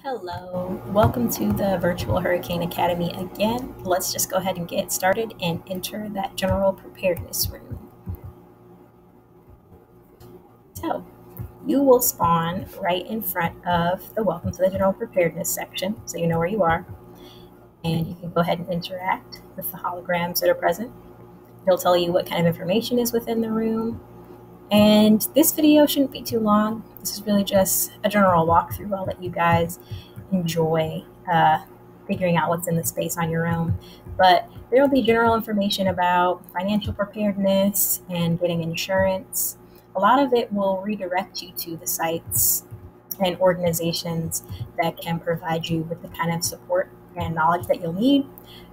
Hello, welcome to the Virtual Hurricane Academy again. Let's just go ahead and get started and enter that General Preparedness Room. So, you will spawn right in front of the Welcome to the General Preparedness section, so you know where you are. And you can go ahead and interact with the holograms that are present. It'll tell you what kind of information is within the room. And this video shouldn't be too long. This is really just a general walkthrough. I'll let you guys enjoy figuring out what's in the space on your own. But there will be general information about financial preparedness and getting insurance. A lot of it will redirect you to the sites and organizations that can provide you with the kind of support and knowledge that you'll need.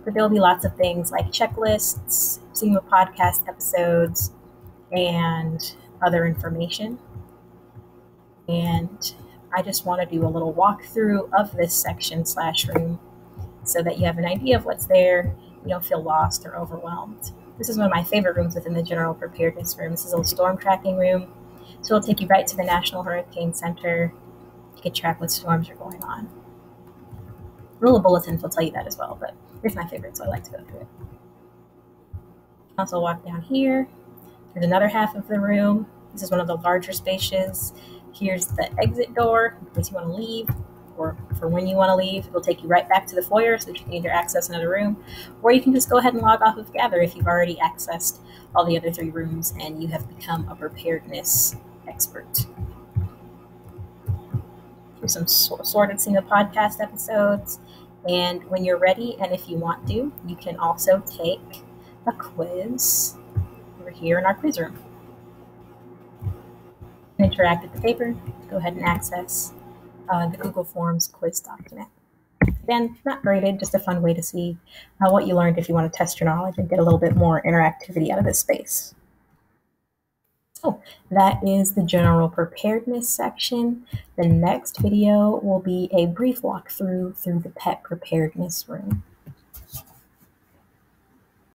But there'll be lots of things like checklists, CEMA podcast episodes, and other information. And I just want to do a little walkthrough of this section / room so that you have an idea of what's there. You don't feel lost or overwhelmed. This is one of my favorite rooms within the General Preparedness Room. This is a storm tracking room. So it'll take you right to the National Hurricane Center. You can track what storms are going on. Little bulletins will tell you that as well, but it's my favorite, so I like to go through it. Also walk down here. There's another half of the room. This is one of the larger spaces. Here's the exit door in case you want to leave, or for when you want to leave. It'll take you right back to the foyer so that you can either access another room, or you can just go ahead and log off of Gather if you've already accessed all the other 3 rooms and you have become a preparedness expert. Here's some sorted CEMA podcast episodes. And when you're ready, and if you want to, you can also take a quiz over here in our quiz room. Interact with the paper, go ahead and access the Google Forms quiz document. Again, not graded, just a fun way to see what you learned if you want to test your knowledge and get a little bit more interactivity out of this space. So that is the general preparedness section. The next video will be a brief walkthrough through the pet preparedness room.